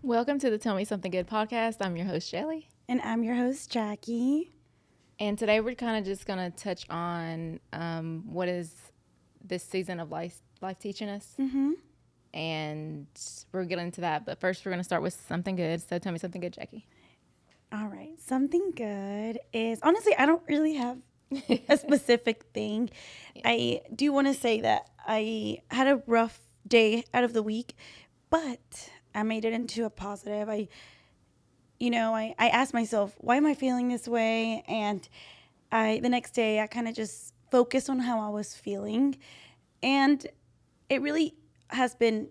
Welcome to the Tell Me Something Good podcast. I'm your host, Shelly. And I'm your host, Jackie. And today we're kind of just going to touch on what is this season of life teaching us. Mm-hmm. And we'll get into that. But first, we're going to start with something good. So tell me something good, Jackie. All right. Something good is, honestly, I don't really have a specific thing. Yeah. I do want to say that I had a rough day out of the week, but I made it into a positive. I asked myself, why am I feeling this way? And the next day I kind of just focused on how I was feeling. And it really has been,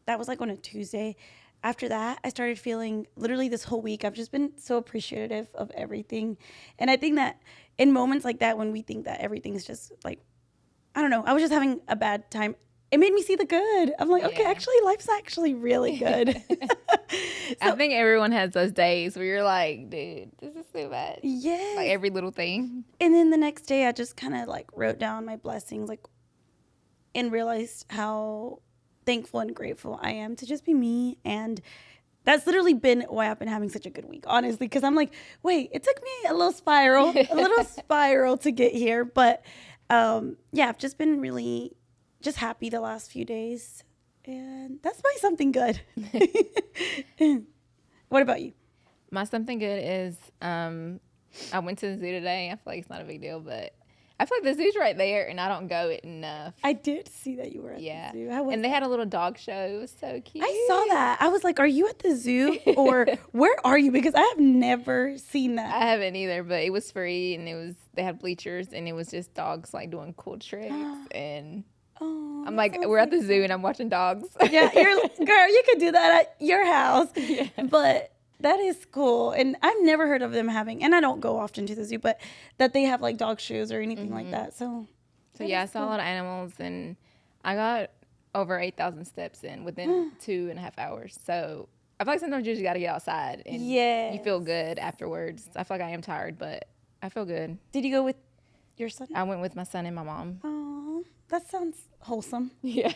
that was like on a Tuesday. After that, I started feeling literally this whole week, I've just been so appreciative of everything. And I think that in moments like that, when we think that everything's just like, I don't know, I was just having a bad time. It made me see the good. I'm like, okay, actually, life's actually really good. I think everyone has those days where you're like, dude, this is so bad. Yeah. Like every little thing. And then the next day, I just kind of like wrote down my blessings, like, and realized how thankful and grateful I am to just be me. And that's literally been why I've been having such a good week, honestly, because I'm like, wait, it took me a little spiral to get here. But I've just been really just happy the last few days. And that's my something good. What about you? My something good is I went to the zoo today. I feel like it's not a big deal, but I feel like the zoo's right there, and I don't go enough. I did see that you were at the zoo. And they had a little dog show. It was so cute. I saw that. I was like, are you at the zoo? Or where are you? Because I have never seen that. I haven't either, but it was free, and they had bleachers, and it was just dogs like doing cool tricks. And I'm like, we're at the zoo, and I'm watching dogs. Yeah, girl, you could do that at your house. Yeah. But that is cool. And I've never heard of them having, and I don't go often to the zoo, but that they have like dog shows or anything like that. So yeah, I saw a lot of animals, and I got over 8,000 steps in within 2.5 hours. So I feel like sometimes you just got to get outside, and you feel good afterwards. I feel like I am tired, but I feel good. Did you go with your son? I went with my son and my mom. Oh, that sounds wholesome. Yeah.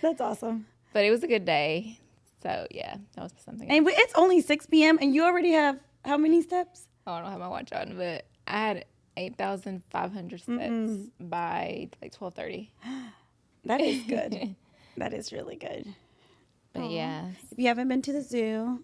That's awesome. But it was a good day. So, yeah, that was something. And it's only 6 p.m. and you already have how many steps? I don't have my watch on, but I had 8,500 steps by like 12:30. That is good. That is really good. But yeah. If you haven't been to the zoo,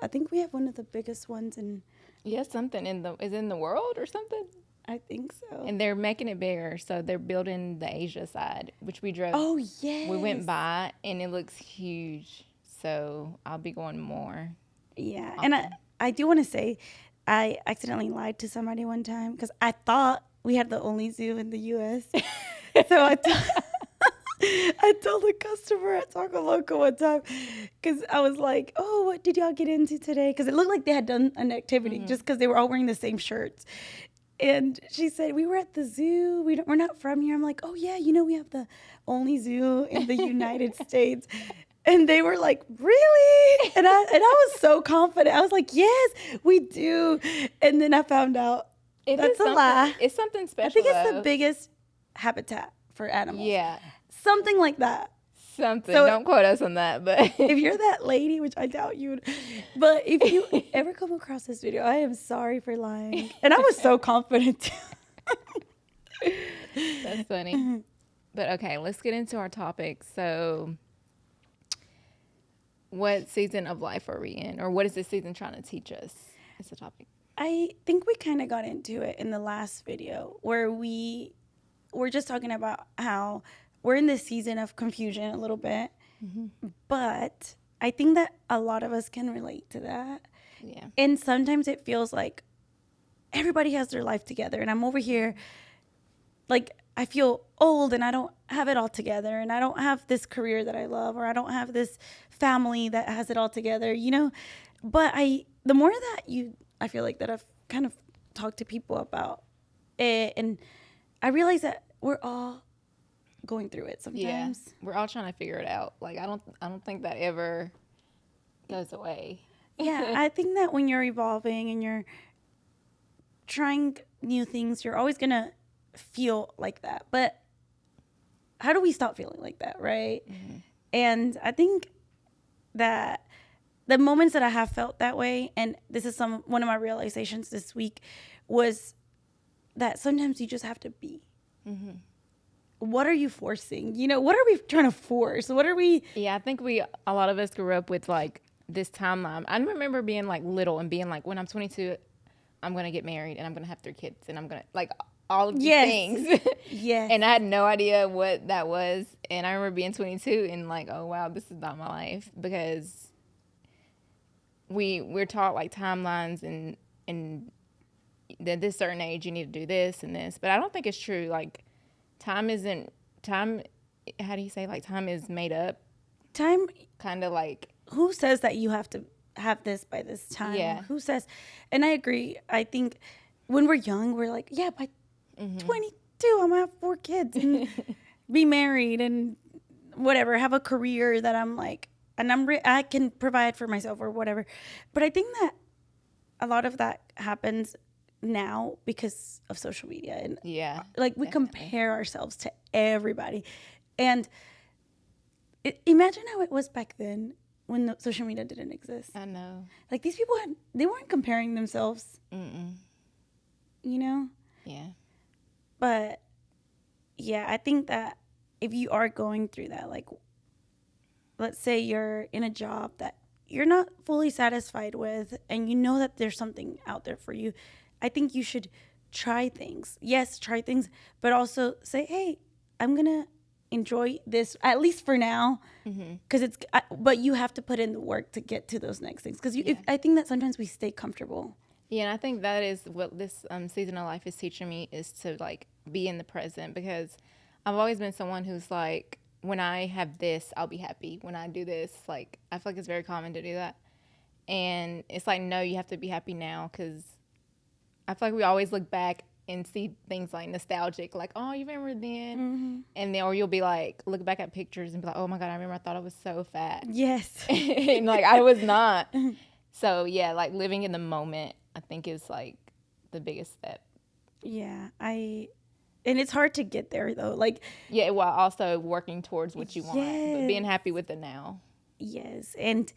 I think we have one of the biggest ones in. Yeah, something is in the world or something. I think so. And they're making it bigger, so they're building the Asia side, which we drove. Oh, yes. We went by, and it looks huge. So I'll be going more. Yeah, often. And I do want to say, I accidentally lied to somebody one time because I thought we had the only zoo in the U.S. So I told the customer at Taco Loco one time because I was like, oh, what did y'all get into today? Because it looked like they had done an activity just because they were all wearing the same shirts. And she said, we were at the zoo. We're not from here. I'm like, oh, yeah, we have the only zoo in the United States. And they were like, really? And I was so confident. I was like, yes, we do. And then I found out that's a lie. It's something special. I think it's the biggest habitat for animals. Yeah. Something like that. Something. So, don't quote us on that. But if you're that lady, which I doubt you would, but if you ever come across this video, I am sorry for lying. And I was so confident too. That's funny. But okay, let's get into our topic. So what season of life are we in? Or what is this season trying to teach us? It's the topic. I think we kind of got into it in the last video where we were just talking about how we're in this season of confusion a little bit. Mm-hmm. But I think that a lot of us can relate to that. Yeah. And sometimes it feels like everybody has their life together. And I'm over here, like, I feel old and I don't have it all together. And I don't have this career that I love, or I don't have this family that has it all together, But the more that I feel like that I've kind of talked to people about it, and I realize that we're all going through it sometimes. Yeah, we're all trying to figure it out. Like, I don't think that ever goes away. Yeah, I think that when you're evolving and you're trying new things, you're always going to feel like that. But how do we stop feeling like that, right? Mm-hmm. And I think that the moments that I have felt that way, and this is one of my realizations this week, was that sometimes you just have to be. Mm-hmm. What are you forcing? You know, what are we trying to force? What are we? Yeah, I think a lot of us grew up with like this timeline. I remember being like little and being like, when I'm 22, I'm going to get married and I'm going to have 3 kids and I'm going to like all of these things. Yes. And I had no idea what that was. And I remember being 22 and like, oh, wow, this is not my life, because we're taught like timelines and at this certain age you need to do this and this. But I don't think it's true. Like time, how do you say, like time is made up? Time. Kind of like. Who says that you have to have this by this time? Yeah. Who says? And I agree. I think when we're young, we're like, yeah, by 22, I'm gonna have 4 kids and be married and whatever, have a career that I'm like, and I can provide for myself or whatever. But I think that a lot of that happens now because of social media, and like we compare ourselves to everybody. And imagine how it was back then when the social media didn't exist. I know. Like these people they weren't comparing themselves. You know? Yeah. But yeah, I think that if you are going through that, like let's say you're in a job that you're not fully satisfied with and you know that there's something out there for you, I think you should try things. Yes, try things, but also say, hey, I'm going to enjoy this, at least for now, because but you have to put in the work to get to those next things. Because I think that sometimes we stay comfortable. Yeah, and I think that is what this season of life is teaching me, is to like be in the present, because I've always been someone who's like, when I have this, I'll be happy. When I do this, like, I feel like it's very common to do that. And it's like, no, you have to be happy now, because I feel like we always look back and see things like nostalgic, like, oh, you remember then? And then, or you'll be like, look back at pictures and be like, oh my God, I remember I thought I was so fat. Yes. And like, I was not. So yeah, like living in the moment, I think is like the biggest step. Yeah, and it's hard to get there though. Like, yeah, while also working towards what you want, but being happy with the now. Yes, and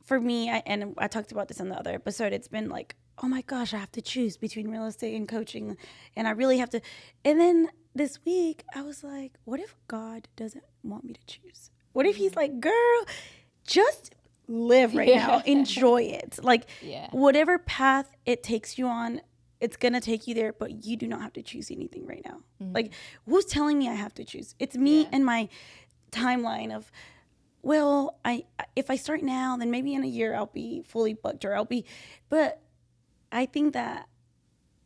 for me, I talked about this in the other episode. It's been like, oh my gosh, I have to choose between real estate and coaching, and I really have to. And then this week, I was like, what if God doesn't want me to choose? What if He's like, girl, just live right now, enjoy it. Like, whatever path it takes you on, it's going to take you there, but you do not have to choose anything right now. Like, who's telling me I have to choose? It's me and my timeline of, well, if I start now, then maybe in a year I'll be fully booked, or but I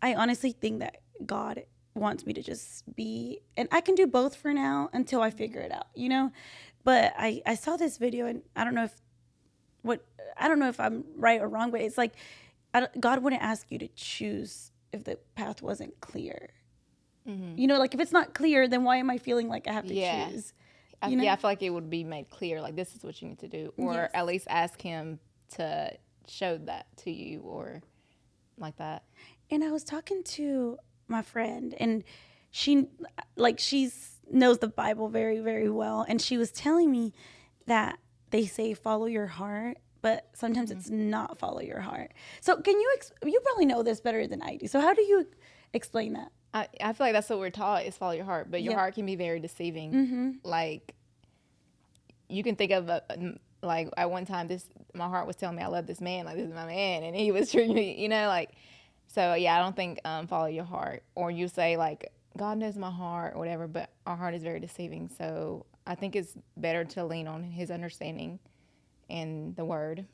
honestly think that God wants me to just be, and I can do both for now until I figure it out, you know? But I saw this video, and I don't know if I'm right or wrong, but it's like, God wouldn't ask you to choose if the path wasn't clear. You know, like if it's not clear, then why am I feeling like I have to choose? I feel like it would be made clear, like this is what you need to do, or at least ask Him to show that to you, or like that. And I was talking to my friend, and she knows the Bible very, very well, and she was telling me that they say follow your heart, but sometimes it's not follow your heart. So can you probably know this better than I do. So how do you explain that? I feel like that's what we're taught, is follow your heart, but your heart can be very deceiving. Like you can think of like at one time my heart was telling me I love this man, like this is my man, and he was treating me, you know, like, so yeah, I don't think follow your heart, or you say like God knows my heart or whatever, but our heart is very deceiving. So I think it's better to lean on His understanding and the Word.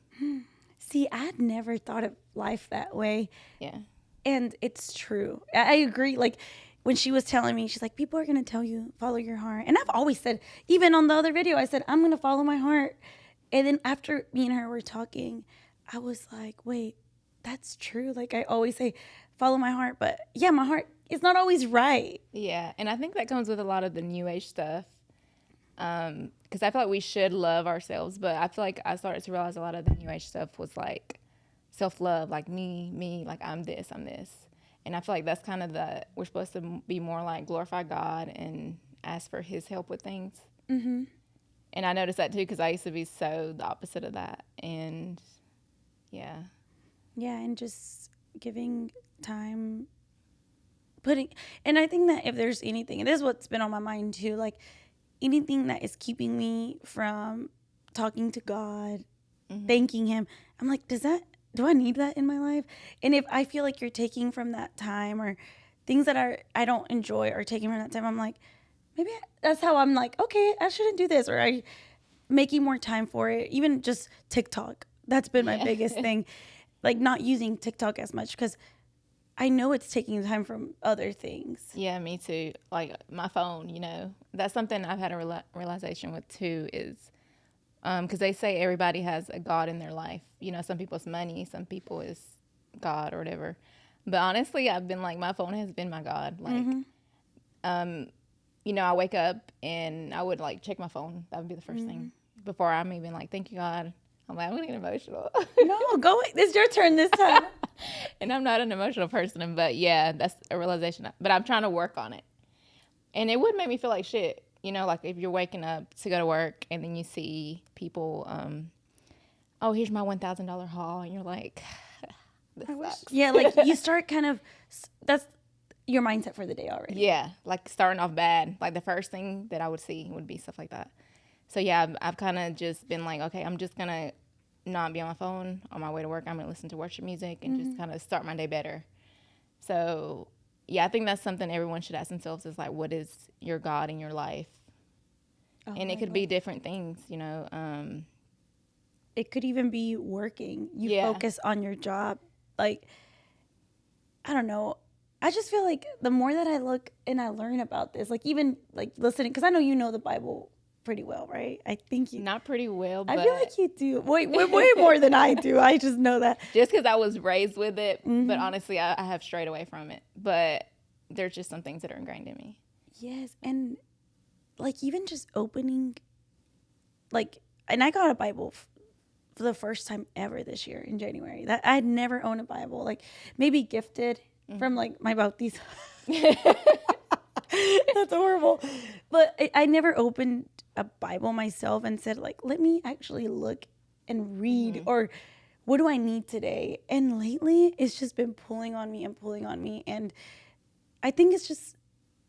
See, I'd never thought of life that way. Yeah. And it's true. I agree. Like when she was telling me, she's like, people are going to tell you, follow your heart. And I've always said, even on the other video, I said, I'm going to follow my heart. And then after me and her were talking, I was like, wait, that's true. Like I always say, follow my heart. But yeah, my heart is not always right. Yeah. And I think that comes with a lot of the New Age stuff. Because I feel like we should love ourselves. But I feel like I started to realize a lot of the New Age stuff was like self-love, like me, like I'm this. And I feel like that's kind of we're supposed to be more like glorify God and ask for His help with things. And And I noticed that too, because I used to be so the opposite of that. And yeah. Yeah, and just giving time, and I think that if there's anything, and this is what's been on my mind too, like anything that is keeping me from talking to God, thanking Him, I'm like, do I need that in my life? And if I feel like you're taking from that time, or things that I don't enjoy are taking from that time, I'm like, maybe that's how I'm like, okay, I shouldn't do this, or I making more time for it. Even just TikTok, that's been my biggest thing, like not using TikTok as much, because I know it's taking time from other things. Yeah, me too. Like my phone, that's something I've had a realization with too, is because they say everybody has a God in their life. Some people it's money, some people is God or whatever. But honestly, I've been like, my phone has been my God. Like, I wake up and I would like check my phone. That would be the first thing before I'm even like, thank you, God. I'm like, I'm gonna get emotional. No, go. It's your turn this time. And I'm not an emotional person, but yeah, that's a realization. But I'm trying to work on it. And it would make me feel like shit. Like if you're waking up to go to work and then you see people, oh, here's my $1,000 haul, and you're like, this sucks. Yeah, like you start kind of, that's your mindset for the day already. Yeah, like starting off bad. Like the first thing that I would see would be stuff like that. So yeah, I've kind of just been like, okay, I'm just gonna not be on my phone on my way to work. I'm gonna listen to worship music and just kind of start my day better. So yeah, I think that's something everyone should ask themselves, is like, what is your God in your life? And it could be different things, It could even be working. You focus on your job. Like, I don't know. I just feel like the more that I look and I learn about this, like even like listening, because I know you know the Bible pretty well, right? I think you not pretty well, but I feel like you do way more than I do. I just know that just because I was raised with it. But honestly, I have strayed away from it. But there's just some things that are ingrained in me. Yes, and like even just opening, like, and I got a Bible for the first time ever this year in January. That I'd never owned a Bible, like maybe gifted from like my Bautista. That's horrible. But I never opened a Bible myself and said, like, let me actually look and read, or what do I need today? And lately, it's just been pulling on me. And I think it's just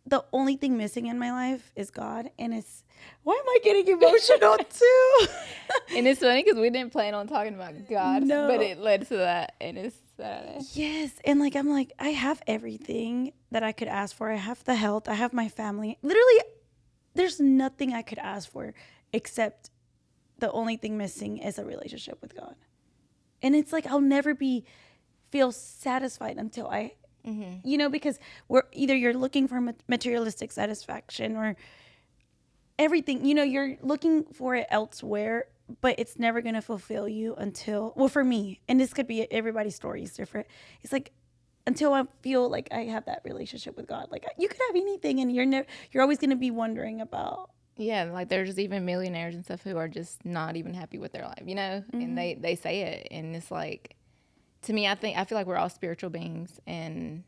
the only thing missing in my life is God. And it's, why am I getting emotional too? And it's funny because we didn't plan on talking about God, but it led to that. And it's yes. And like, I'm like, I have everything that I could ask for. I have the health. I have my family. Literally, there's nothing I could ask for except the only thing missing is a relationship with God. And it's like, I'll never feel satisfied until I, because you're looking for materialistic satisfaction or everything, you're looking for it elsewhere, but it's never going to fulfill you until, well, for me, and this could be, everybody's story is different. It's like, until I feel like I have that relationship with God. Like, you could have anything and you're always going to be wondering about. Yeah, like there's even millionaires and stuff who are just not even happy with their life, and they say it, and it's like, to me, I feel like we're all spiritual beings, and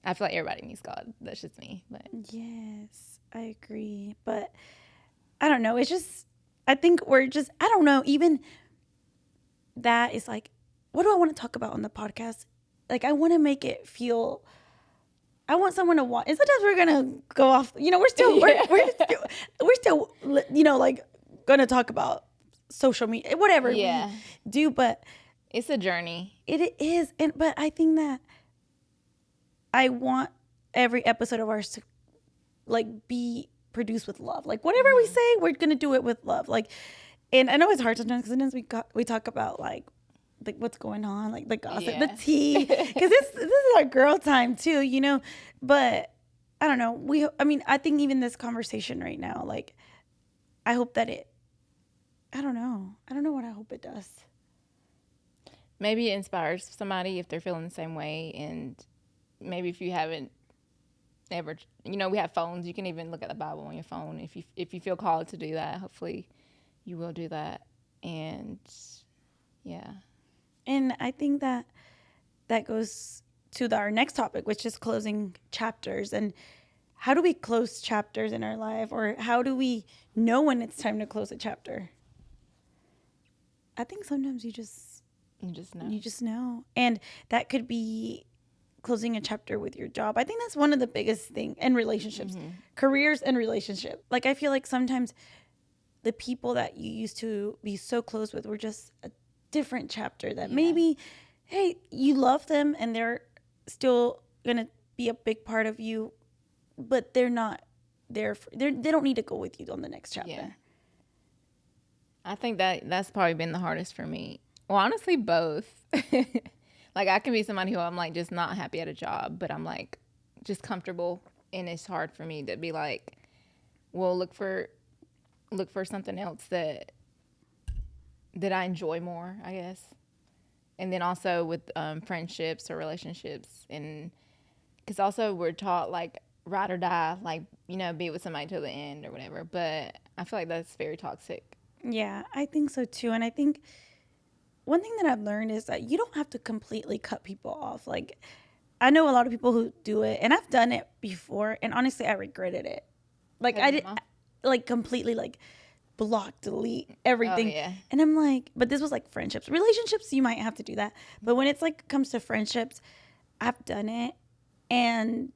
I feel like everybody needs God. That's just me. But yes, I agree. But I don't know. It's just, I think I don't know. Even that is like, what do I want to talk about on the podcast? Like, I want to make it feel, I want someone to watch. And sometimes we're going to go off, we're still, we're still, like going to talk about social media, whatever we do, but it's a journey. It is. But I think that I want every episode of ours to like be produced with love. Like whatever we say, we're going to do it with love. Like, and I know it's hard sometimes because sometimes we talk about like what's going on, like the gossip, the tea, because this is our girl time too, but I don't know. I think even this conversation right now, like, I hope that I don't know what I hope it does. Maybe it inspires somebody if they're feeling the same way, and maybe if you haven't ever, we have phones, you can even look at the Bible on your phone. If you feel called to do that, hopefully you will do that. And yeah. And I think that goes to our next topic, which is closing chapters. And how do we close chapters in our life, or how do we know when it's time to close a chapter? I think sometimes you just know. And that could be closing a chapter with your job. I think that's one of the biggest things in relationships, careers and relationship. Like, I feel like sometimes the people that you used to be so close with were just a different chapter that maybe, hey, you love them and they're still going to be a big part of you, but they're not there. They don't need to go with you on the next chapter. Yeah. I think that's probably been the hardest for me. Well, honestly, both. Like, I can be somebody who I'm like just not happy at a job, but I'm like just comfortable, and it's hard for me to be like, well, look for something else that I enjoy more, I guess. And then also with friendships or relationships, and because also we're taught like ride or die, like, you know, be with somebody till the end or whatever. But I feel like that's very toxic. Yeah, I think so too. And I think one thing that I've learned is that you don't have to completely cut people off. Like, I know a lot of people who do it, and I've done it before, and honestly, I regretted it. Like, I did, like, completely, like, block, delete everything. Oh, yeah. And I'm like, but this was like friendships. Relationships, you might have to do that. But when it's like comes to friendships, I've done it. And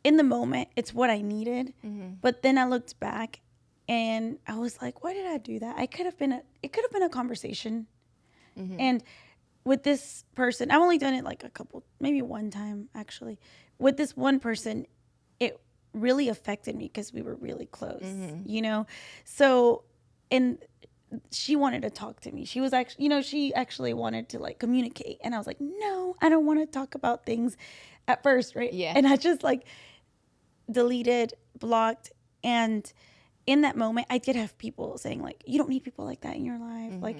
in the moment, it's what I needed. Mm-hmm. But then I looked back and I was like, why did I do that? It could have been a conversation. Mm-hmm. And with this person, I've only done it like maybe one time actually. With this one person, it really affected me because we were really close, you know? So, and she wanted to talk to me. She was actually, you know, she actually wanted to like communicate. And I was like, no, I don't want to talk about things at first, right? Yeah. And I just like deleted, blocked, and in that moment, I did have people saying like, you don't need people like that in your life. Like,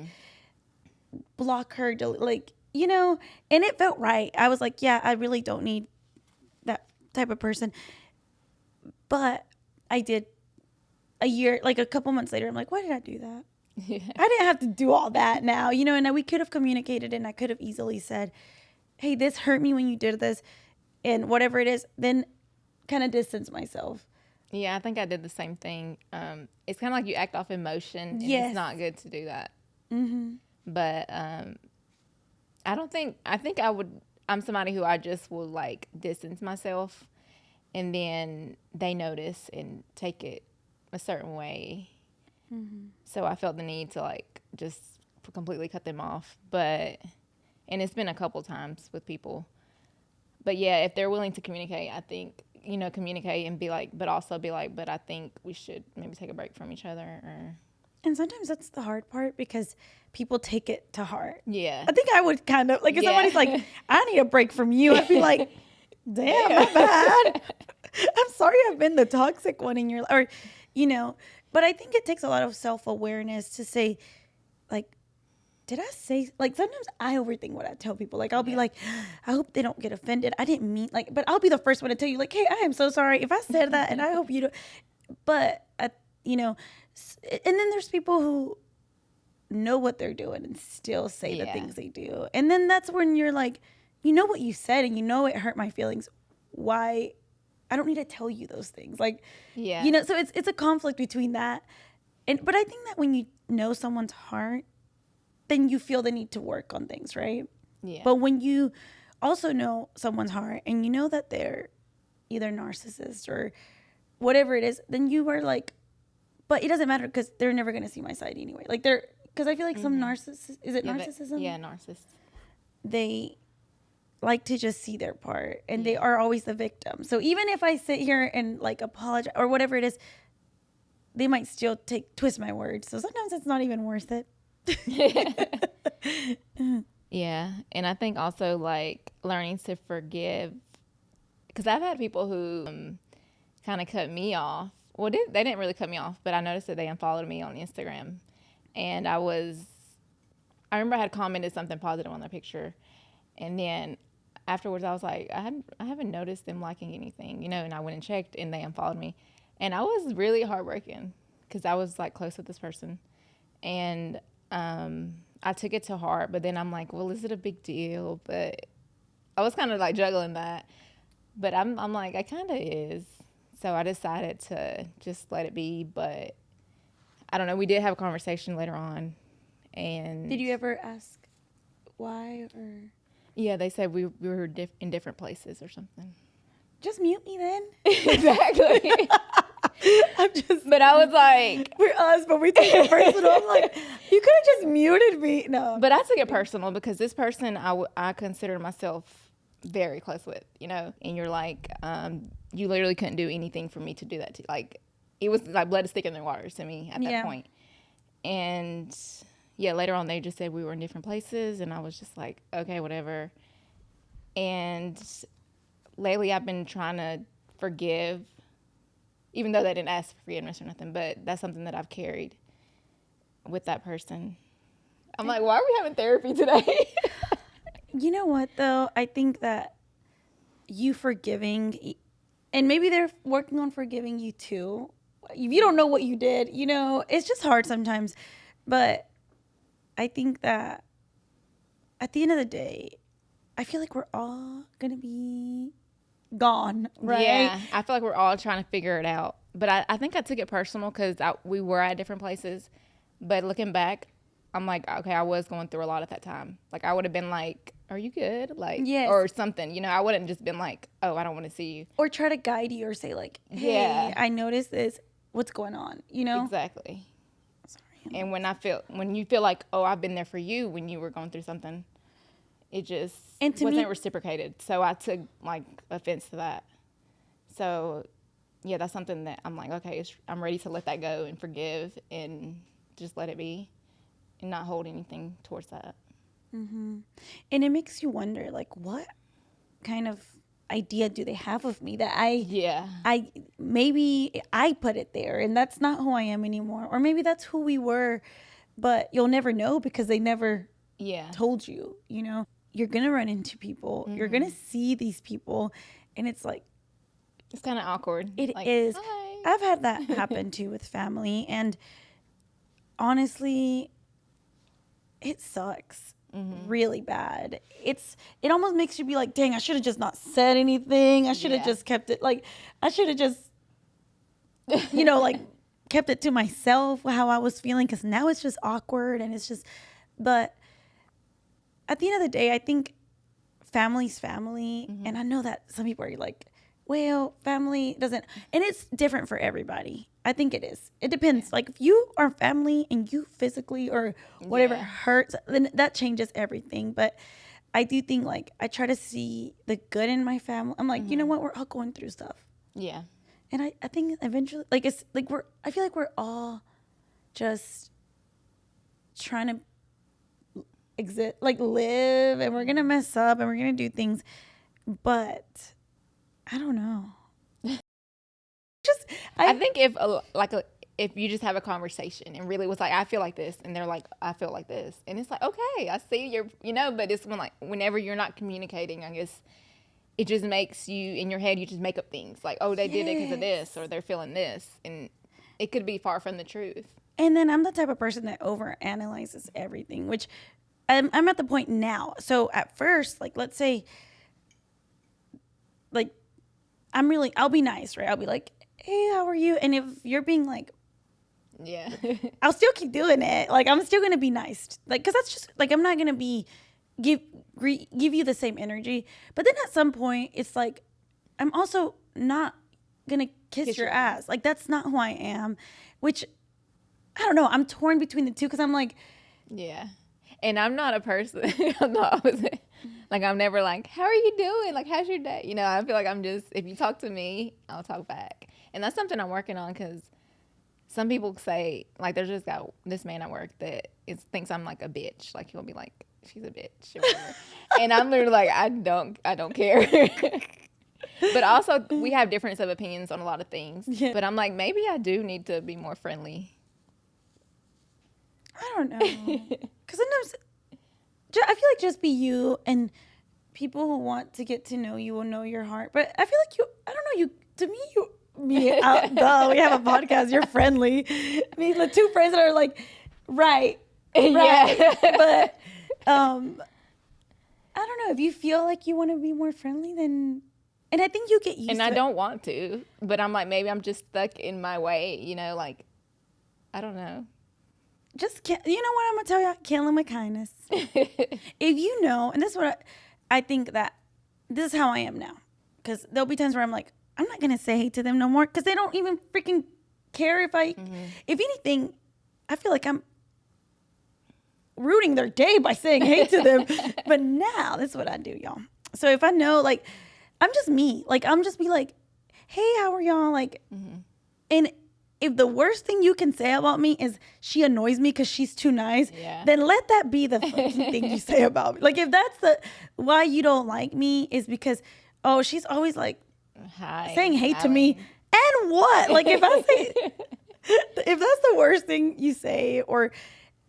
block her, like, you know, and it felt right. I was like, yeah, I really don't need that type of person. But I did a couple months later, I'm like, why did I do that? Yeah. I didn't have to do all that now, you know, and we could have communicated, and I could have easily said, hey, this hurt me when you did this, and whatever it is, then kind of distance myself. Yeah, I think I did the same thing. It's kind of like you act off emotion, and it's not good to do that. Mm-hmm. But I'm somebody who I just will like distance myself, and then they notice and take it a certain way. Mm-hmm. So I felt the need to like just completely cut them off. And it's been a couple times with people. But yeah, if they're willing to communicate, I think, you know, communicate and be like, but also be like, but I think we should maybe take a break from each other. And sometimes that's the hard part because people take it to heart. Yeah. I think I would kind of, like, if somebody's like, I need a break from you, I'd be like, damn, my bad. I'm sorry I've been the toxic one in your life. Or, you know, but I think it takes a lot of self-awareness to say, like, did I say, like, sometimes I overthink what I tell people. Like, I'll be like, I hope they don't get offended. I didn't mean, like, but I'll be the first one to tell you, like, hey, I am so sorry if I said that, and I hope you don't. But, you know, and then there's people who know what they're doing and still say the things they do. And then that's when you're like, you know what you said, and you know it hurt my feelings. Why? I don't need to tell you those things. Like, you know, so it's a conflict between that. But I think that when you know someone's heart, then you feel the need to work on things, right? Yeah. But when you also know someone's heart and you know that they're either narcissist or whatever it is, then you are like, but it doesn't matter because they're never going to see my side anyway. Like, because I feel like some narcissists, is it narcissism? Narcissists. They like to just see their part, and they are always the victim. So even if I sit here and like apologize or whatever it is, they might still twist my words. So sometimes it's not even worth it. Yeah. And I think also like learning to forgive, because I've had people who kind of cut me off. Well, they didn't really cut me off, but I noticed that they unfollowed me on Instagram. And I remember I had commented something positive on their picture, and then afterwards I was like, I haven't noticed them liking anything, you know, and I went and checked, and they unfollowed me. And I was really heartbroken because I was like close with this person, and I took it to heart. But then I'm like, well, is it a big deal? But I was kind of like juggling that, but I'm like, I kind of is. So I decided to just let it be. But I don't know. We did have a conversation later on. And did you ever ask why? Or yeah, they said we were in different places or something. Just mute me then. Exactly. But I was like, we're us, but we took it personal. I'm like, you could have just muted me. No. But I took it personal because this person I considered myself very close with, and you're like, you literally couldn't do anything for me to do that to you. Like, it was like blood is thicker than water to me at that point. And yeah, later on they just said we were in different places, and I was just like, okay, whatever. And lately I've been trying to forgive, even though they didn't ask for forgiveness or nothing, but that's something that I've carried with that person. I'm like, why are we having therapy today? You know what, though? I think that you forgiving, and maybe they're working on forgiving you too. If you don't know what you did, it's just hard sometimes. But I think that at the end of the day, I feel like we're all going to be gone, right? Yeah, I feel like we're all trying to figure it out. But I think I took it personal because we were at different places. But looking back, I'm like, okay, I was going through a lot at that time. Like, I would have been like, are you good? Like, yes. Or something. I wouldn't just been like, oh, I don't want to see you. Or try to guide you or say like, hey, I noticed this. What's going on? Exactly. Sorry. And when you feel like, oh, I've been there for you when you were going through something, it just wasn't reciprocated. So I took like offense to that. So yeah, that's something that I'm like, okay, I'm ready to let that go and forgive and just let it be and not hold anything towards that. Mm-hmm. And it makes you wonder, like, what kind of idea do they have of me that maybe I put it there and that's not who I am anymore. Or maybe that's who we were, but you'll never know because they never told you, You're going to run into people. Mm-hmm. You're going to see these people. And it's like, it's kind of awkward. It like, is. Hi. I've had that happen too with family. And honestly, it sucks really bad. It almost makes you be like, dang, I should have just not said anything. I should have just kept it. Like, I should have just, like kept it to myself, how I was feeling. Because now it's just awkward. And it's just, but at the end of the day, I think family's family. Mm-hmm. And I know that some people are like, well, family doesn't, and it's different for everybody. I think it is. It depends. Yeah. Like if you are family and you physically or whatever hurts, then that changes everything. But I do think like I try to see the good in my family. I'm like, you know what? We're all going through stuff. Yeah. And I think eventually, like it's like I feel like we're all just trying to exist, like live, and we're gonna mess up and we're gonna do things, but I don't know. I think if you just have a conversation and really was like, I feel like this, and they're like, I feel like this, and it's like, okay, I see you're, but it's whenever you're not communicating, I guess it just makes you in your head, you just make up things like, oh, they did it because of this, or they're feeling this, and it could be far from the truth. And then I'm the type of person that overanalyzes everything, which I'm at the point now. So at first, like, let's say, like, I'll be nice, right? I'll be like, hey, how are you? And if you're being like, yeah, I'll still keep doing it. Like, I'm still going to be nice. Like, cause that's just like, I'm not going to give you the same energy. But then at some point it's like, I'm also not going to kiss your ass. Like, that's not who I am, which I don't know. I'm torn between the two. Cause I'm like, yeah. And I'm not a person. I'm the opposite. Like, I'm never like, how are you doing? Like, how's your day? I feel like I'm just, if you talk to me, I'll talk back. And that's something I'm working on because some people say, like, there's just got this man at work that thinks I'm like a bitch. Like, he'll be like, she's a bitch. Or whatever. And I'm literally like, I don't care. But also, we have difference of opinions on a lot of things. Yeah. But I'm like, maybe I do need to be more friendly. I don't know. Because sometimes I feel like just be you, and people who want to get to know you will know your heart. But I feel like we have a podcast, you're friendly. I mean, the two friends that are like, right. Yeah. But I don't know. If you feel like you want to be more friendly, then And I think you get used to it. And I don't want to, but I'm like, maybe I'm just stuck in my way, you know, like, I don't know. Just, you know what I'm going to tell you? Kill him with kindness. If you know, and this is what I think that this is how I am now. Because there'll be times where I'm like, I'm not going to say hate to them no more. Because they don't even freaking care if anything, I feel like I'm ruining their day by saying hate to them. But now, this is what I do, y'all. So if I know, like, I'm just me. Like, I'm just be like, hey, how are y'all? Like, and if the worst thing you can say about me is she annoys me because she's too nice, then let that be the fucking thing you say about me. Like, if that's why you don't like me is because, oh, she's always like saying hate to me. And what? Like, if I say, if that's the worst thing you say,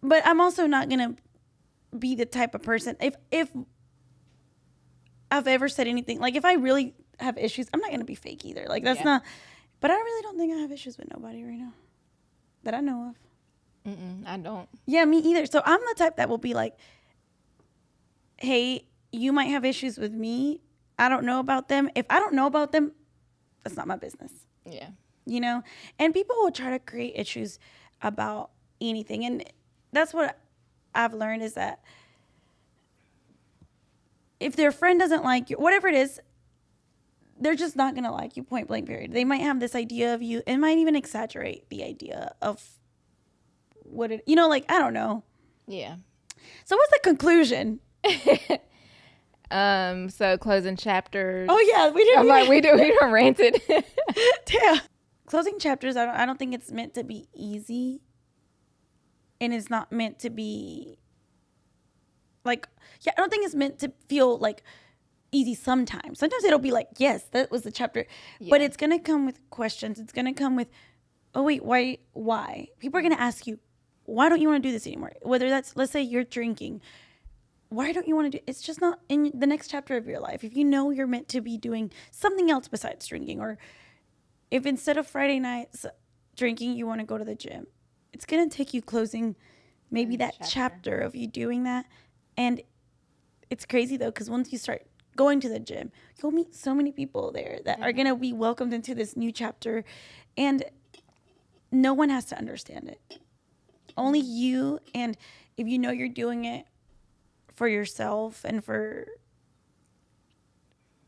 but I'm also not going to be the type of person, if I've ever said anything, like if I really have issues, I'm not going to be fake either. Like that's not, but I really don't think I have issues with nobody right now that I know of. I don't. Yeah, me either. So I'm the type that will be like, hey, you might have issues with me. I don't know about them. If I don't know about them, that's not my business. Yeah. You know, and people will try to create issues about anything. And that's what I've learned is that if their friend doesn't like you, whatever it is, they're just not going to like you, point blank period. They might have this idea of you and might even exaggerate the idea of what it, you know, like, I don't know. Yeah. So what's the conclusion? So closing chapters. Oh yeah, we didn't. I'm like, we don't ranted. Damn. Closing chapters, I don't think it's meant to be easy. And it's not meant to be like, I don't think it's meant to feel like easy sometimes. Sometimes it'll be like, yes, that was the chapter. Yeah. But it's going to come with questions. It's going to come with, oh, wait, why? People are going to ask you, why don't you want to do this anymore? Whether that's, let's say you're drinking. Why don't you want to do it's just not in the next chapter of your life. If you know you're meant to be doing something else besides drinking, or if instead of Friday nights drinking, you want to go to the gym, it's going to take you closing maybe that chapter of you doing that. And it's crazy though, because once you start going to the gym, you'll meet so many people there that are going to be welcomed into this new chapter. And no one has to understand it. Only you. And if you know you're doing it for yourself and for,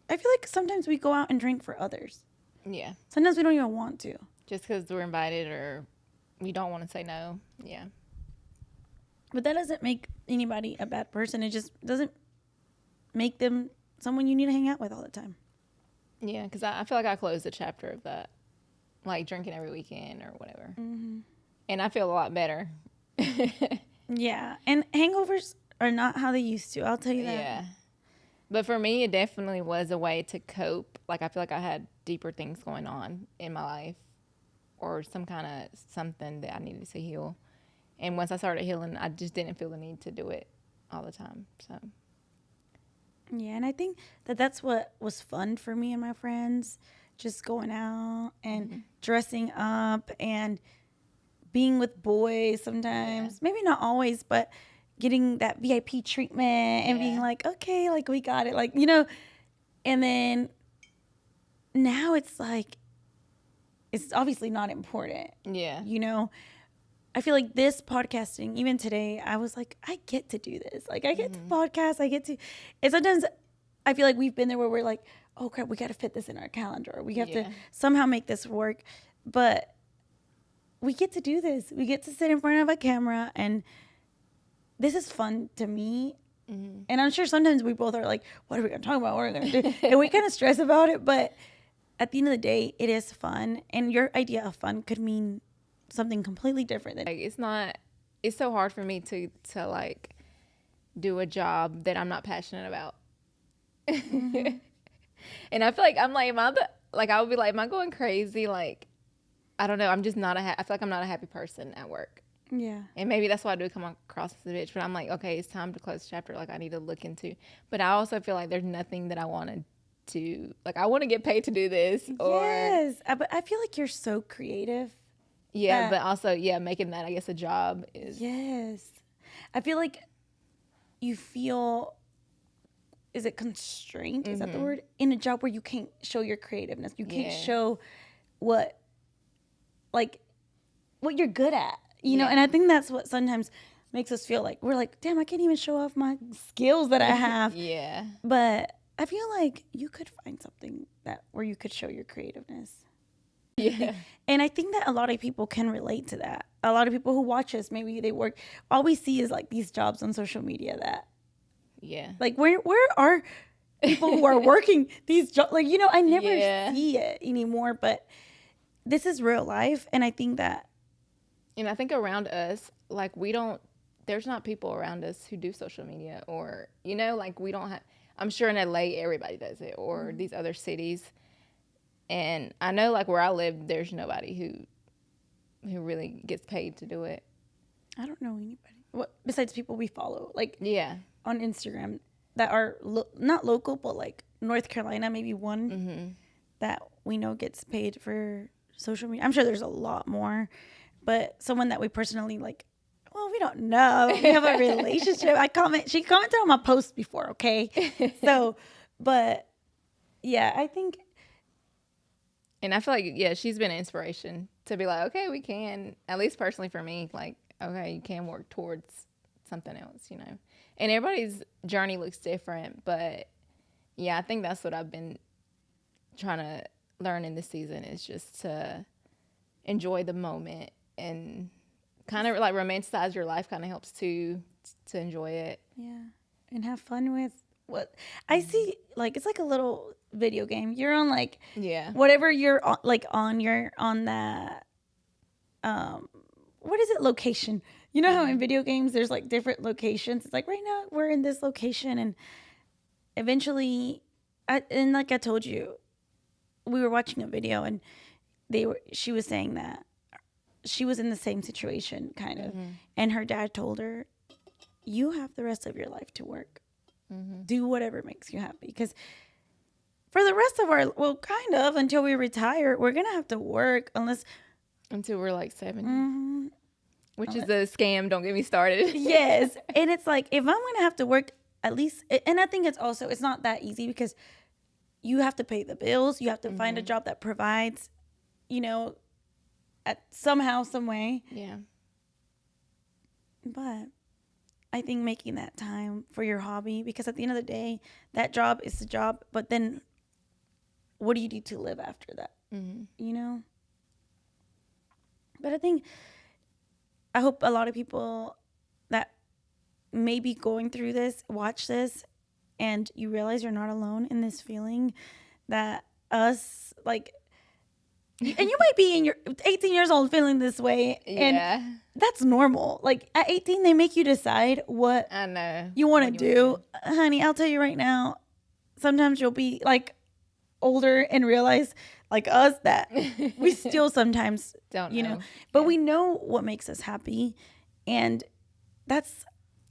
I feel like sometimes we go out and drink for others. Yeah. Sometimes we don't even want to. Just because we're invited or we don't want to say no. Yeah. But that doesn't make anybody a bad person. It just doesn't make them someone you need to hang out with all the time. Yeah, because I feel like I closed a chapter of that. Like drinking every weekend or whatever. Mm-hmm. And I feel a lot better. Yeah. And hangovers are not how they used to. I'll tell you that. Yeah. But for me, it definitely was a way to cope. Like, I feel like I had deeper things going on in my life or some kind of something that I needed to heal. And once I started healing, I just didn't feel the need to do it all the time. So, yeah, and I think that's what was fun for me and my friends, just going out and dressing up and being with boys sometimes. Yeah. Maybe not always, but getting that VIP treatment and being like, okay, like we got it, like, you know. And then now it's like, it's obviously not important. Yeah. You know, I feel like this podcasting, even today, I was like, I get to do this. Like, I get to podcast. I get to, and sometimes I feel like we've been there where we're like, oh crap, we got to fit this in our calendar. We have to somehow make this work. But we get to do this. We get to sit in front of a camera, and this is fun to me. Mm-hmm. And I'm sure sometimes we both are like, what are we going to talk about? What are we going to do? And we kind of stress about it. But at the end of the day, it is fun. And your idea of fun could mean something completely different. Like, it's so hard for me to like do a job that I'm not passionate about. Mm-hmm. And I feel like I'm like, I would be like, am I going crazy? Like, I don't know. I'm just not I feel like I'm not a happy person at work. Yeah. And maybe that's why I do come across as a bitch. But I'm like, okay, it's time to close the chapter. Like, I need to look into. But I also feel like there's nothing that I want to do. Like, I want to get paid to do this. Yes. But I feel like you're so creative. Yeah, but also, making that, I guess, a job is. Yes. I feel like you feel is it constraint? Is that the word? In a job where you can't show your creativeness. You can't show what you're good at, you know? And I think that's what sometimes makes us feel like we're like, damn, I can't even show off my skills that I have. But I feel like you could find something where you could show your creativeness. And I think that a lot of people can relate to that. A lot of people who watch us, maybe they work, all we see is like these jobs on social media that, like where are people who are working these jobs? Like, you know, I never see it anymore, but this is real life. And I think that, and I think around us, like there's not people around us who do social media, or, you know, like we don't have, I'm sure in LA everybody does it, or these other cities. And I know, like, where I live, there's nobody who really gets paid to do it. I don't know anybody. Besides people we follow, like, on Instagram that are not local, but like North Carolina, maybe one that we know gets paid for social media. I'm sure there's a lot more, but someone that we personally like, well, we don't know. We have a relationship. She commented on my post before, okay? So, but yeah, I think. And I feel like, she's been an inspiration to be like, okay, we can, at least personally for me, like, okay, you can work towards something else, you know. And everybody's journey looks different, but yeah, I think that's what I've been trying to learn in this season, is just to enjoy the moment, and kind of like romanticize your life kind of helps to enjoy it. Yeah. And have fun with what I see. Like, it's like a little video game. You're on like, whatever you're on, like you're on that, what is it? Location. You know how in video games, there's like different locations. It's like right now we're in this location, and eventually, and like I told you, we were watching a video, and she was saying that she was in the same situation kind of, and her dad told her, you have the rest of your life to work. Do whatever makes you happy, because for the rest of kind of until we retire, we're gonna have to work until we're like 70, which is a scam. Don't get me started. Yes. And it's like, if I'm gonna have to work at least, and I think it's not that easy, because you have to pay the bills, you have to find a job that provides, you know, somehow, some way. But I think making that time for your hobby, because at the end of the day, that job is the job, but then what do you do to live after that? You know? But I hope a lot of people that may be going through this watch this, and you realize you're not alone in this feeling that us, like, and you might be 18 years old feeling this way, and that's normal. Like, at 18, they make you decide what you want to do. Honey, I'll tell you right now, sometimes you'll be like older and realize, like us, that we still sometimes don't know. But we know what makes us happy, and that's,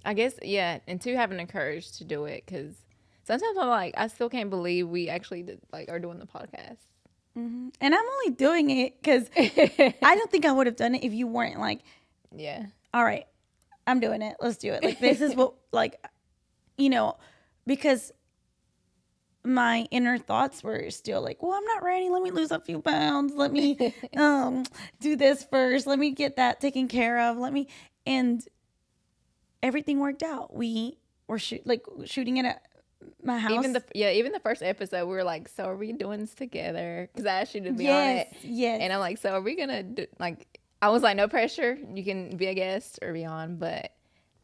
I guess, and to having the courage to do it, because sometimes I'm like, I still can't believe we actually are doing the podcast. And I'm only doing it because I don't think I would have done it if you weren't like, all right, I'm doing it. Let's do it. Like, this is what, like, you know, because my inner thoughts were still like, well, I'm not ready. Let me lose a few pounds. Let me do this first. Let me get that taken care of. And everything worked out. We were shooting it at my house. Even the first episode, we were like, so are we doing this together? Because I asked you to be on it. And I'm like, so are we gonna do, like, I was like, no pressure, you can be a guest or be on, but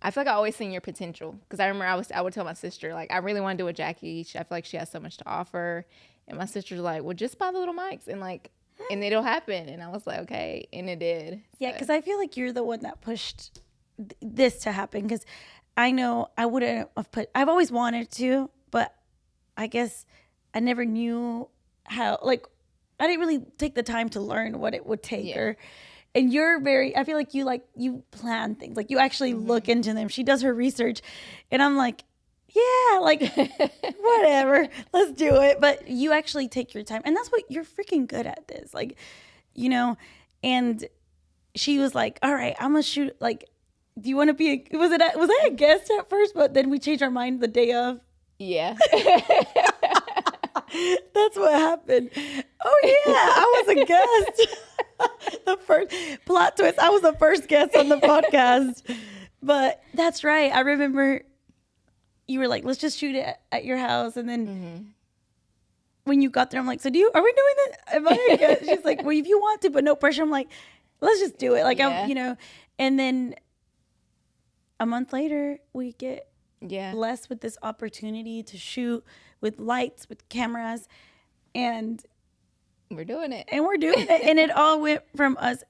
I feel like I always seen your potential, because I remember I would tell my sister, like, I really want to do a Jackie. I feel like she has so much to offer, and my sister's like, well, just buy the little mics and it'll happen. And I was like, okay, and it did. Yeah, because I feel like you're the one that pushed this to happen, because I know I wouldn't have I've always wanted to, but I guess I never knew how, like, I didn't really take the time to learn what it would take. And you're I feel like you plan things, like you actually look into them. She does her research, and I'm like, yeah, like, whatever, let's do it. But you actually take your time, and that's what you're freaking good at this, like, you know. And she was like, all right, I'm gonna shoot, like, do you want to be was I a guest at first, but then we changed our mind the day of. That's what happened. Oh yeah, I was a guest. The first plot twist. I was the first guest on the podcast. But that's right. I remember you were like, "Let's just shoot it at your house," and then when you got there, I'm like, "So are we doing this?" Am I a guest? She's like, "Well, if you want to, but no pressure." I'm like, "Let's just do it." Like and then a month later, we get blessed with this opportunity to shoot with lights, with cameras, and we're doing it. And it all went from us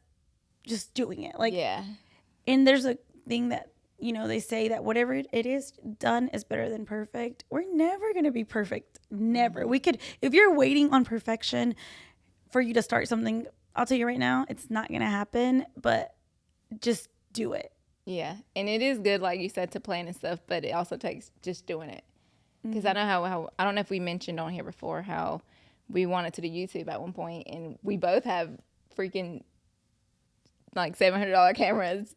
just doing it. Like, and there's a thing that, they say that whatever it is done is better than perfect. We're never going to be perfect. Never. We could, if you're waiting on perfection for you to start something, I'll tell you right now, it's not going to happen, but just do it. Yeah. And it is good, like you said, to plan and stuff, but it also takes just doing it. Because I know how, I don't know if we mentioned on here before how we wanted to do YouTube at one point, and we both have freaking like $700 cameras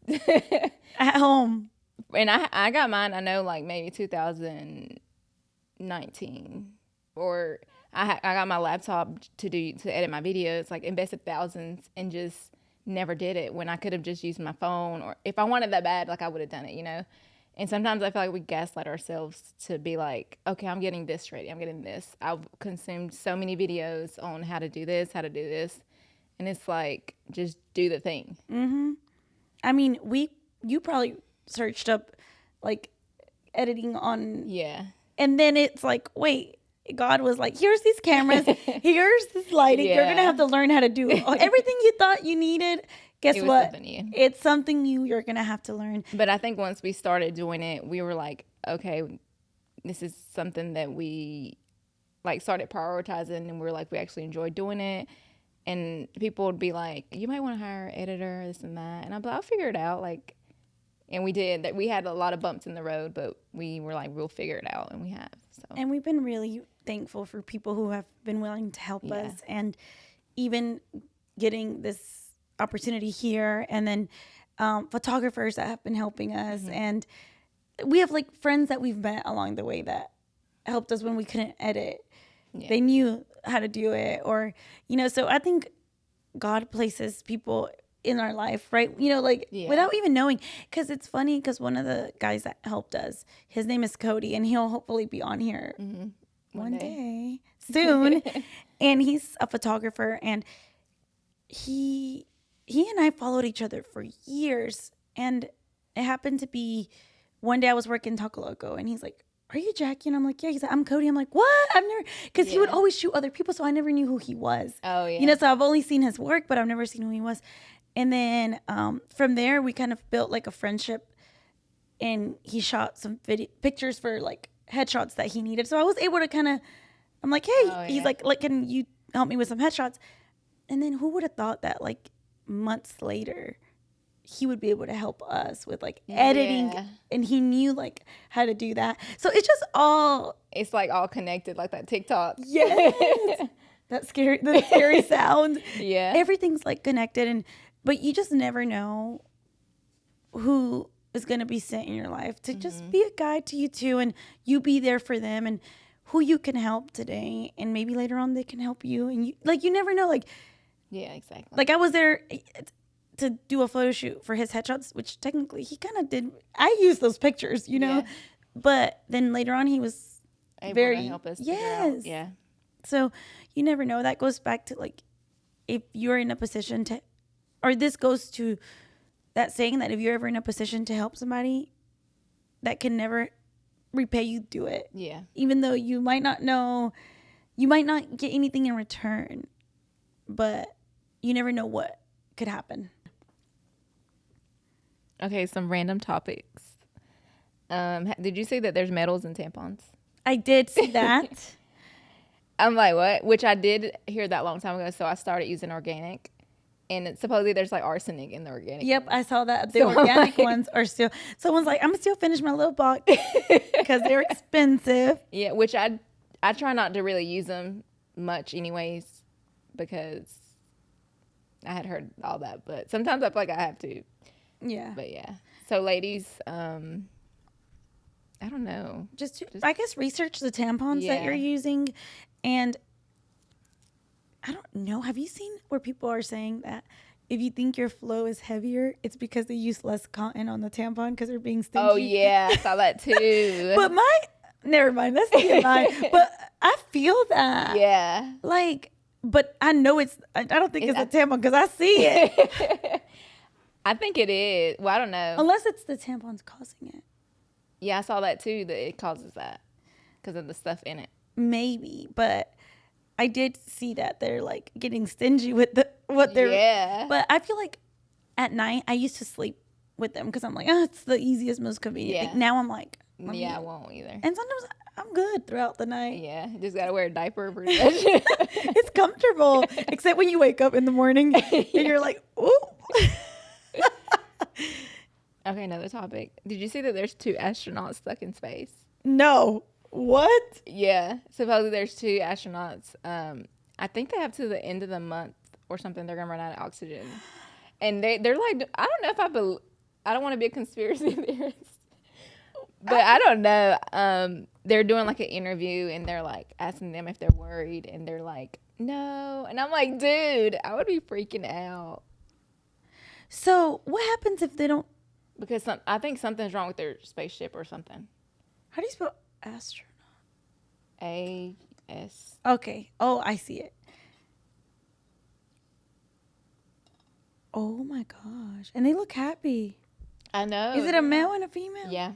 at home. And I got mine, I know, like maybe 2019, or I got my laptop to edit my videos, like invested thousands and just never did it when I could have just used my phone, or if I wanted that bad, like I would have done it, And sometimes I feel like we gaslight ourselves to be like, okay, I'm getting this ready. I'm getting this. I've consumed so many videos on how to do this, And it's like, just do the thing. Mm-hmm. I mean, you probably searched up like editing on. Yeah. And then it's like, wait, God was like, here's these cameras. Here's this lighting. Yeah. You're going to have to learn how to do everything you thought you needed. Guess what? It's something you're going to have to learn. But I think once we started doing it, we were like, okay, this is something that we like started prioritizing, and we're like, we actually enjoy doing it. And people would be like, you might want to hire an editor, this and that. And I'd be like, I'll figure it out. Like, and we did. That. We had a lot of bumps in the road, but we were like, we'll figure it out, and we have. So. And we've been really thankful for people who have been willing to help us, and even getting this opportunity here, and then photographers that have been helping us, and we have like friends that we've met along the way that helped us when we couldn't edit. They knew how to do it, or so I think God places people in our life, right? Without even knowing. Because it's funny, because one of the guys that helped us, his name is Cody, and he'll hopefully be on here one day soon. And he's a photographer, and he and I followed each other for years. And it happened to be one day I was working Taco Loco, and he's like, "Are you Jackie?" And I'm like, "Yeah." He's like, "I'm Cody." I'm like, "What?" I've never, because he would always shoot other people, so I never knew who he was. Oh yeah. So I've only seen his work, but I've never seen who he was. And then from there, we kind of built like a friendship, and he shot some pictures for like headshots that he needed. So I was able to kind of, I'm like, "Hey," he's like, "Can you help me with some headshots?" And then who would have thought that like months later, he would be able to help us with like editing, and he knew like how to do that. So it's just it's like all connected, like that TikTok. Yes. the scary sound. Yeah. Everything's like connected, but you just never know who is going to be sent in your life to just be a guide to you too, and you be there for them, and who you can help today, and maybe later on they can help you, and you never know. Like, yeah, exactly. Like I was there to do a photo shoot for his headshots, which technically he kind of did. I used those pictures, but then later on he was able to help us. Yes. Yeah. So you never know. That goes back to like, if you're in a position to, or this goes to that saying that if you're ever in a position to help somebody that can never repay you, do it. Yeah. Even though you might not know, you might not get anything in return, but you never know what could happen. Okay, some random topics. Did you see that there's metals in tampons? I did see that. I'm like, what? Which I did hear that long time ago, so I started using organic. And supposedly there's like arsenic in the organic. Yep, I saw that. The organic ones are still. Someone's like, I'm gonna still finish my little box because they're expensive. Yeah, which I try not to really use them much, anyways, because I had heard all that. But sometimes I feel like I have to. Yeah. But yeah. So ladies, I don't don't know. Just I guess research the tampons that you're using. And I don't know. Have you seen where people are saying that if you think your flow is heavier, it's because they use less cotton on the tampon because they're being stingy? Oh, yeah. I saw that too. But never mind. That's TMI. But I feel that. Yeah. Like, but I know I don't think it's a tampon because I see it. I think it is. Well, I don't know. Unless it's the tampons causing it. Yeah, I saw that too, that it causes that because of the stuff in it. Maybe, but I did see that they're like getting stingy with what they're. Yeah. But I feel like at night I used to sleep with them because I'm like, oh, it's the easiest, most convenient thing. Now I'm like, I won't either. And sometimes I'm good throughout the night. Yeah, just gotta wear a diaper pretty much. It's comfortable, except when you wake up in the morning and you're like, ooh. Okay, another topic. Did you see that there's 2 astronauts stuck in space? No. What? Yeah. Supposedly there's 2 astronauts. I think they have to the end of the month or something. They're going to run out of oxygen. And they're like, I don't know if I don't want to be a conspiracy theorist. But I don't know. They're doing like an interview and they're like asking them if they're worried. And they're like, no. And I'm like, dude, I would be freaking out. So what happens if they don't? Because I think something's wrong with their spaceship or something. How do you spell astronaut? A-S. Okay. Oh, I see it. Oh my gosh. And they look happy. I know. Is it a male and a female? Yeah.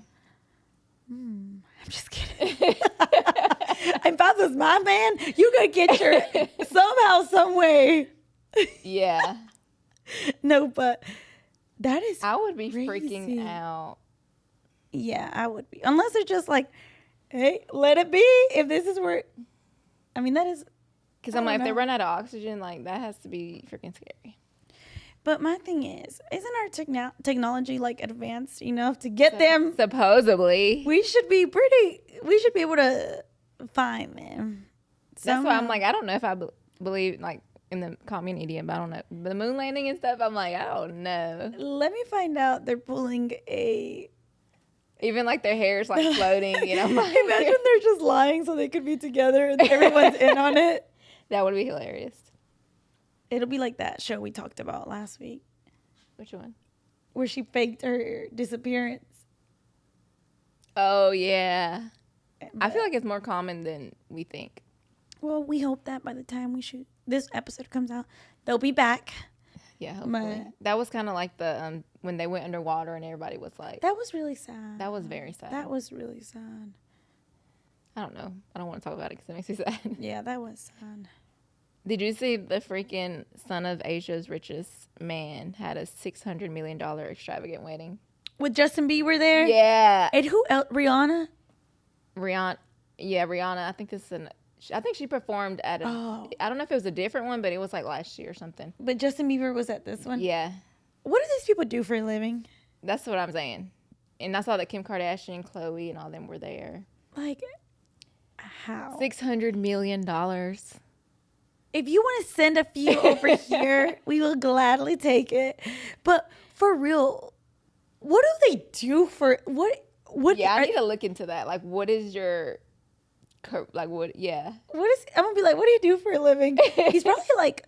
I'm just kidding. If I was my man, you could get your somehow, some way. Yeah. No, but that is I would be crazy. freaking out. Yeah, I would be. Unless they're just like, hey, let it be. If this is where, I mean, that is. Because I'm like, if they run out of oxygen, like, that has to be freaking scary. But my thing is, isn't our technology like advanced enough to get them? Supposedly. We should be able to find them. That's why I'm like, I don't know if I believe, like, in the community, but I don't know. The moon landing and stuff, I'm like, I don't know. Let me find out they're pulling Even like their hair's like floating, you know. Imagine they're just lying so they could be together and everyone's in on it. That would be hilarious. It'll be like that show we talked about last week. Which one? Where she faked her disappearance. Oh, yeah. I feel like it's more common than we think. Well, we hope that by the time this episode comes out, they'll be back. Yeah, hopefully. That was kind of like the when they went underwater and everybody was like. That was really sad. That was very sad. That was really sad. I don't know. I don't want to talk about it because it makes me sad. Yeah, that was sad. Did you see the freaking son of Asia's richest man had a $600 million extravagant wedding? With Justin Bieber there? Yeah. And who else? Rihanna? Rihanna. Yeah, Rihanna. I think she performed at I don't know if it was a different one, but it was like last year or something. But Justin Bieber was at this one? Yeah. What do these people do for a living? That's what I'm saying. And I saw that Kim Kardashian, Khloe, and all them were there. Like, how? $600 million. If you want to send a few over here, we will gladly take it. But for real, what do they do for what? Yeah, I need to look into that. Like, what is your, like, what? Yeah. What is? I'm gonna be like, what do you do for a living? He's probably like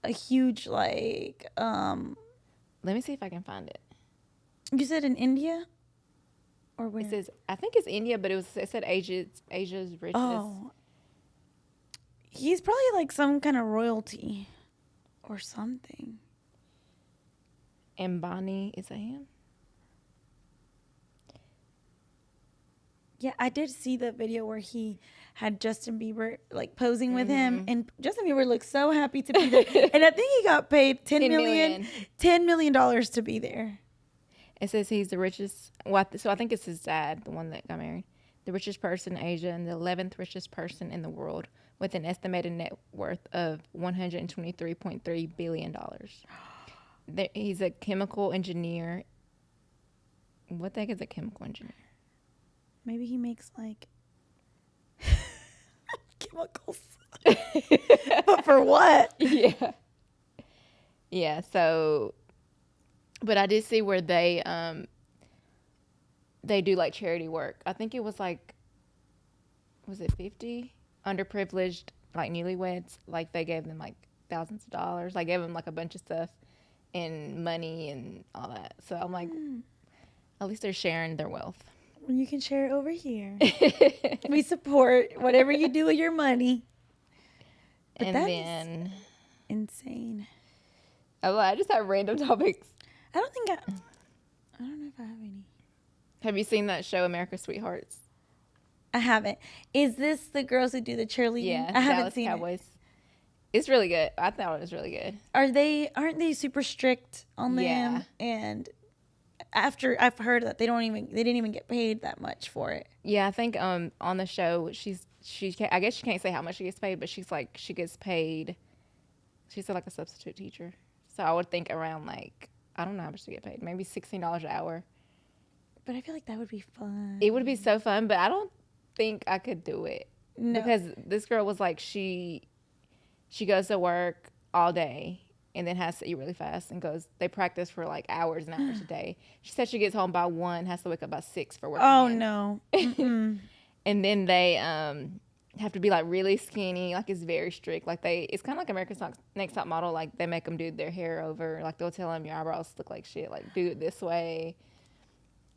a huge like. Let me see if I can find it. You said in India, or where? It says I think it's India, but it said Asia's richest. Oh. He's probably like some kind of royalty or something. Ambani, is that him? Yeah, I did see the video where he had Justin Bieber like posing with him, and Justin Bieber looked so happy to be there. And I think he got paid $10 million to be there. It says he's the richest. Well, so I think it's his dad, the one that got married. The richest person in Asia and the 11th richest person in the world, with an estimated net worth of $123.3 billion. He's a chemical engineer. What the heck is a chemical engineer? Maybe he makes like chemicals. But for what? Yeah. Yeah, so, but I did see where they, they do like charity work. I think it was like, was it 50 underprivileged like newlyweds? Like they gave them like thousands of dollars. Like gave them like a bunch of stuff and money and all that. So I'm like, at least they're sharing their wealth. Well, you can share it over here. We support whatever you do with your money. But and then insane. Oh, I just have random topics. I don't know if I have any. Have you seen that show, America's Sweethearts? I haven't. Is this the girls who do the cheerleading? Yeah, I haven't Dallas seen Cowboys. It's really good. I thought it was really good. Aren't they super strict on them? Yeah. And after I've heard that they didn't even get paid that much for it. Yeah, I think on the show I guess she can't say how much she gets paid, but she's like she gets paid. She's like a substitute teacher, so I would think around like I don't know how much to get paid, maybe $16 an hour. But I feel like that would be fun. It would be so fun, but I don't think I could do it. No. Because this girl was like she goes to work all day and then has to eat really fast and they practice for like hours and hours a day. She said she gets home by 1, has to wake up by 6 for work. Oh no. And then they have to be like really skinny, like it's very strict. Like it's kind of like America's Next Top Model. Like they make them do their hair over. Like they'll tell them your eyebrows look like shit. Like do it this way.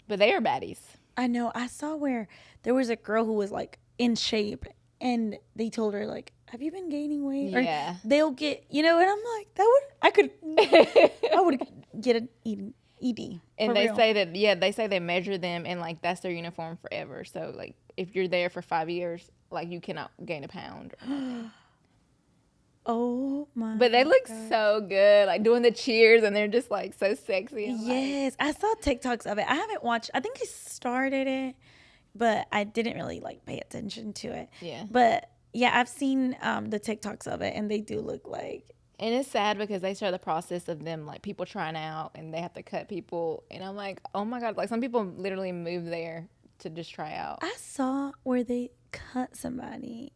But they are baddies. I know. I saw where there was a girl who was like in shape, and they told her like, "Have you been gaining weight?" Yeah. Or they'll get, and I'm like, I would get an ED. And they say that they say they measure them, and like that's their uniform forever. So like if you're there for 5 years, like you cannot gain a pound. Oh my! But they look so good, like doing the cheers, and they're just like so sexy. Yes, I saw TikToks of it. I haven't watched. I think I started it, but I didn't really like pay attention to it. Yeah. But yeah, I've seen the TikToks of it, and they do look like. And it's sad because they show the process of them, like people trying out, and they have to cut people, and I'm like, oh my god, like some people literally move there to just try out. I saw where they cut somebody.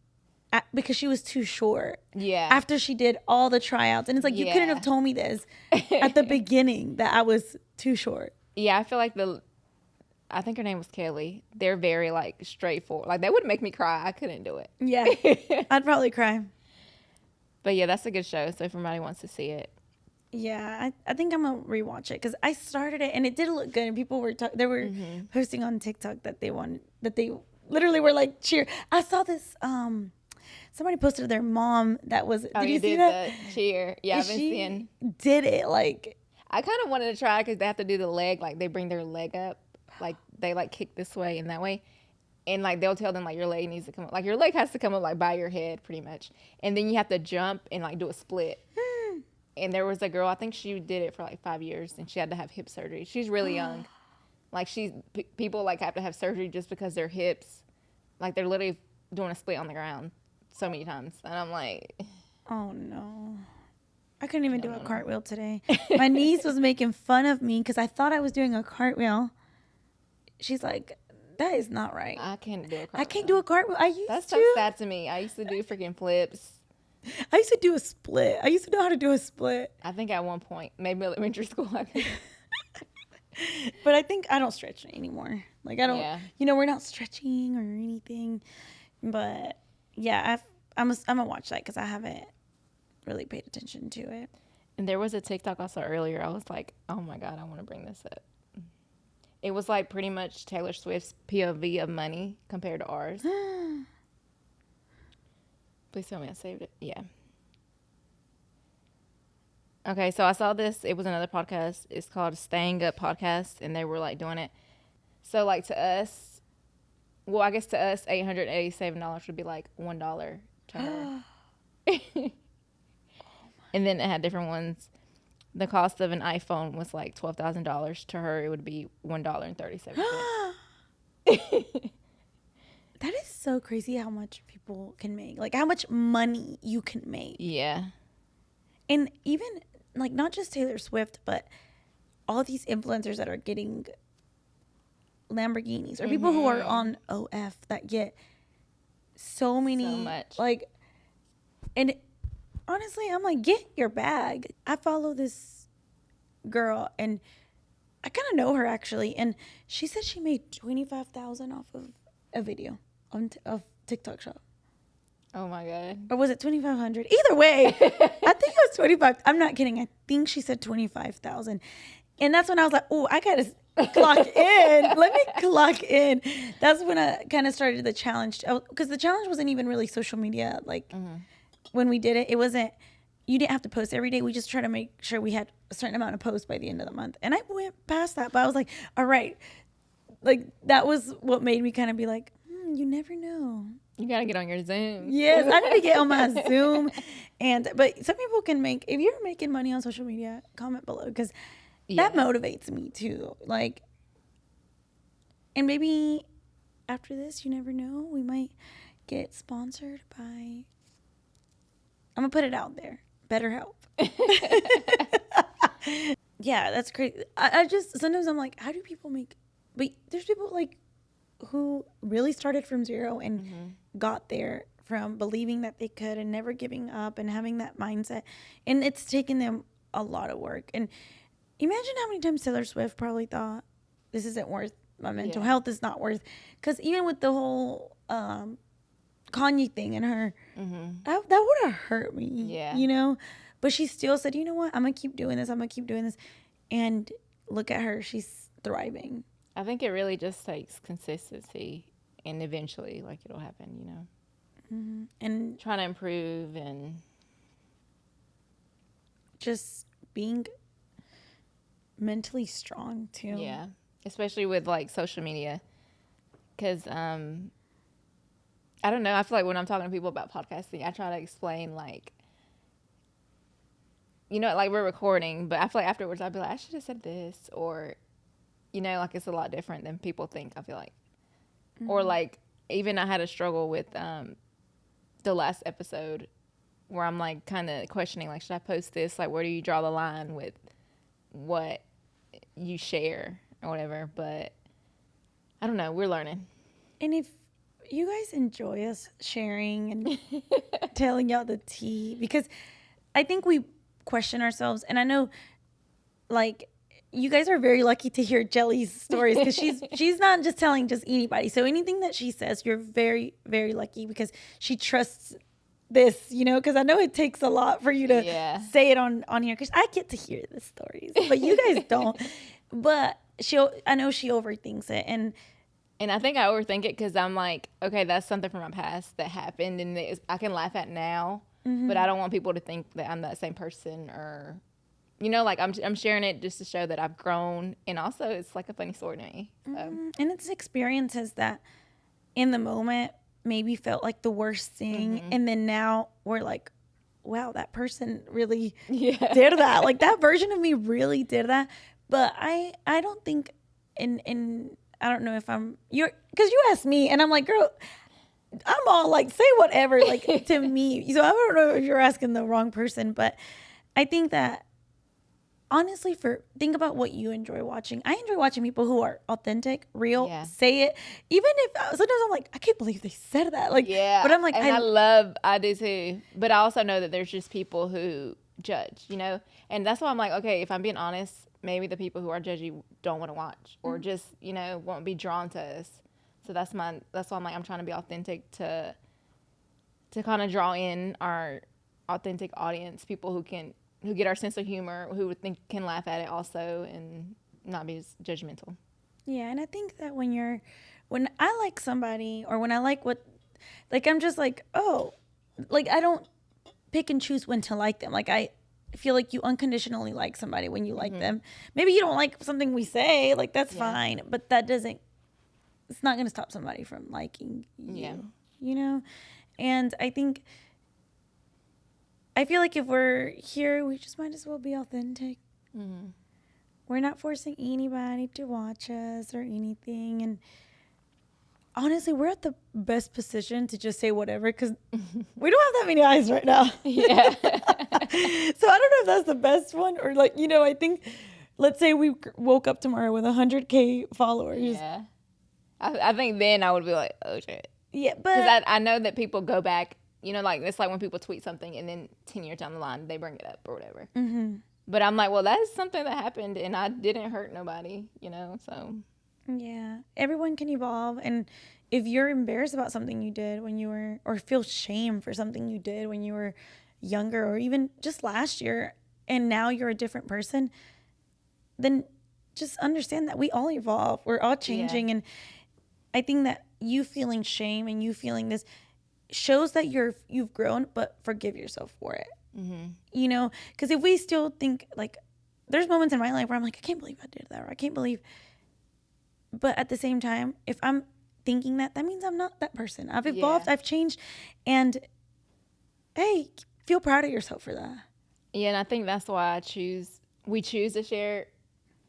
Because she was too short. Yeah. After she did all the tryouts. And it's like, you couldn't have told me this at the beginning that I was too short. Yeah, I feel like I think her name was Kelly. They're very, like, straightforward. Like, they would make me cry. I couldn't do it. Yeah. I'd probably cry. But, yeah, that's a good show. So, if anybody wants to see it. Yeah, I think I'm going to rewatch it. Because I started it, and it did look good. And people were posting on TikTok that they literally were, like, cheer. I saw this... Somebody posted their mom that was. Oh, did you see that? The cheer. Yeah, I've been seeing. Did it like? I kind of wanted to try because they have to do the leg. Like they bring their leg up, like they like kick this way and that way, and like they'll tell them like your leg needs to come up. Like your leg has to come up like by your head, pretty much, and then you have to jump and like do a split. And there was a girl. I think she did it for like 5 years, and she had to have hip surgery. She's really young. Like people like have to have surgery just because their hips, like they're literally doing a split on the ground so many times, and I'm like, oh no, I couldn't even do a cartwheel today. My niece was making fun of me because I thought I was doing a cartwheel. She's like, that is not right. I can't do a cartwheel. I can't do a cartwheel. That's so sad to me. I used to do freaking flips. I used to do a split. I used to know how to do a split. I think at one point, maybe elementary school, I could. But I think I don't stretch anymore. Like I don't, we're not stretching or anything, but yeah, I'm gonna watch that because I haven't really paid attention to it. And there was a TikTok I saw earlier. I was like, oh my god, I want to bring this up. It was like pretty much Taylor Swift's POV of money compared to ours. Please tell me I saved it. Yeah. Okay, so I saw this. It was another podcast. It's called Staying Up Podcast, and they were like doing it. So like to us. Well, I guess to us, $887 would be like $1 to her. And then it had different ones. The cost of an iPhone was like $12,000. To her, it would be $1.37. That is so crazy how much people can make. Like how much money you can make. Yeah. And even like not just Taylor Swift, but all these influencers that are getting Lamborghinis or people who are on OF that get so much, like, and honestly I'm like, get your bag. I follow this girl and I kind of know her actually, and she said she made 25,000 off of a video of TikTok shop. Oh my God. Or was it 2,500? Either way, I think it was 25. I'm not kidding. I think she said 25,000. And that's when I was like, oh, I got to clock in. Let me clock in. That's when I kind of started the challenge. Because the challenge wasn't even really social media. Like when we did it, it wasn't, you didn't have to post every day. We just tried to make sure we had a certain amount of posts by the end of the month. And I went past that. But I was like, all right. Like that was what made me kind of be like, you never know. You got to get on your Zoom. Yes, I need to get on my Zoom. But some people can if you're making money on social media, comment below. Because that motivates me too. Like, and maybe after this, you never know, we might get sponsored by, I'm going to put it out there, BetterHelp. Yeah, that's crazy. I just, sometimes I'm like, how do people but there's people like who really started from zero and got there from believing that they could and never giving up and having that mindset. And it's taken them a lot of work. And imagine how many times Taylor Swift probably thought, this isn't worth, my mental health is not worth. Because even with the whole Kanye thing and her, that would have hurt me. Yeah. You know? But she still said, you know what? I'm going to keep doing this. I'm going to keep doing this. And look at her. She's thriving. I think it really just takes consistency, and eventually, like, it'll happen, you know. And trying to improve and just being mentally strong too. Yeah, especially with like social media, because I don't know. I feel like when I'm talking to people about podcasting, I try to explain like, you know, like we're recording, but I feel like afterwards I'd be like, I should have said this, or, you know, like it's a lot different than people think. I feel like, or like even I had a struggle with the last episode where I'm like kind of questioning, like, should I post this? Like, where do you draw the line with what you share or whatever? But I don't know. We're learning. And if you guys enjoy us sharing and telling y'all the tea, because I think we question ourselves, and I know like you guys are very lucky to hear Jelly's stories, because she's not just telling just anybody. So anything that she says, you're very, very lucky, because she trusts this, you know, because I know it takes a lot for you to say it on here, because I get to hear the stories, but you guys don't. But I know she overthinks it, and I think I overthink it because I'm like, okay, that's something from my past that happened, and I can laugh at now, but I don't want people to think that I'm that same person, or, you know, like I'm sharing it just to show that I've grown, and also it's like a funny story to me. So. And it's experiences that in the moment maybe felt like the worst thing, and then now we're like, wow, that person really did that. Like that version of me really did that. But I don't think in I don't know if because you asked me, and I'm like, girl, I'm all like, say whatever, like to me. So I don't know if you're asking the wrong person, but I think that honestly, think about what you enjoy watching. I enjoy watching people who are authentic, real, say it. Even if sometimes I'm like, I can't believe they said that. Like, but I'm like, and I do too. But I also know that there's just people who judge, you know, and that's why I'm like, okay, if I'm being honest, maybe the people who are judgy don't want to watch, or just, you know, won't be drawn to us. So that's why I'm like, I'm trying to be authentic to kind of draw in our authentic audience, people who get our sense of humor, who would think can laugh at it also, and not be as judgmental. Yeah, and I think that when I like somebody, or when I like like I'm just like, oh, like I don't pick and choose when to like them. Like I feel like you unconditionally like somebody when you like them. Maybe you don't like something we say, like that's fine, but it's not going to stop somebody from liking you, you know? And I feel like if we're here, we just might as well be authentic. We're not forcing anybody to watch us or anything. And honestly, we're at the best position to just say whatever, because we don't have that many eyes right now. Yeah. So I don't know if that's the best one, or like, you know, I think, let's say we woke up tomorrow with 100K followers. Yeah. I think then I would be like, oh shit. Yeah, but because I know that people go back, you know, like it's like when people tweet something and then 10 years down the line they bring it up or whatever. But I'm like, well, that's something that happened and I didn't hurt nobody, so. Yeah. Everyone can evolve. And if you're embarrassed about something you did when you were, or feel shame for something you did when you were younger, or even just last year, and now you're a different person, then just understand that we all evolve. We're all changing. Yeah. And I think that you feeling shame and you feeling this shows that you've grown, but forgive yourself for it. Mm-hmm. Because if we still think, like, there's moments in my life where I'm like, I can't believe I did that, or I can't believe. But at the same time, if I'm thinking that means I'm not that person. I've evolved, I've changed, and hey, feel proud of yourself for that. Yeah, and I think that's why we choose to share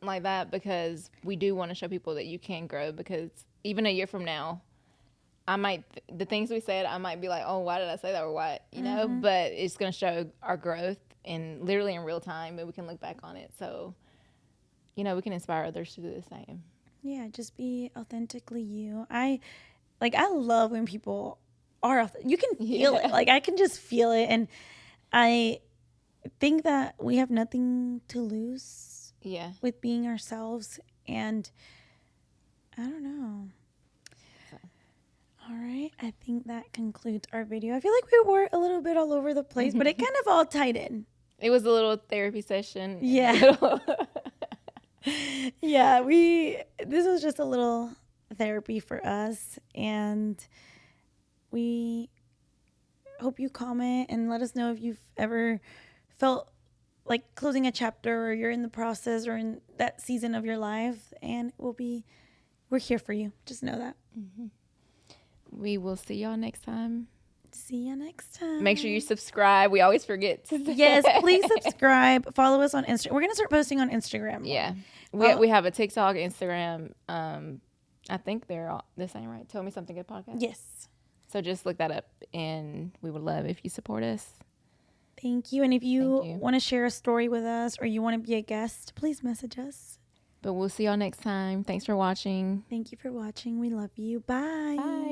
like that, because we do want to show people that you can grow, because even a year from now, the things we said, I might be like, oh, why did I say that, or what, mm-hmm. But it's going to show our growth and literally in real time, and we can look back on it. So, we can inspire others to do the same. Yeah, just be authentically you. I love when people are, you can feel it. Like, I can just feel it. And I think that we have nothing to lose with being ourselves. And I don't know. All right. I think that concludes our video. I feel like we were a little bit all over the place, but it kind of all tied in. It was a little therapy session. Yeah. Yeah, this was just a little therapy for us, and we hope you comment and let us know if you've ever felt like closing a chapter, or you're in the process or in that season of your life, and we're here for you. Just know that. Mm-hmm. We will see y'all next time. See you next time. Make sure you subscribe. We always forget to say Yes, please subscribe. Follow us on Instagram. We're going to start posting on Instagram. Yeah. We have a TikTok, Instagram. I think they're all the same, right? Tell Me Something Good podcast. Yes. So just look that up, and we would love if you support us. Thank you. And if you want to share a story with us, or you want to be a guest, please message us. But we'll see y'all next time. Thanks for watching. Thank you for watching. We love you. Bye. Bye.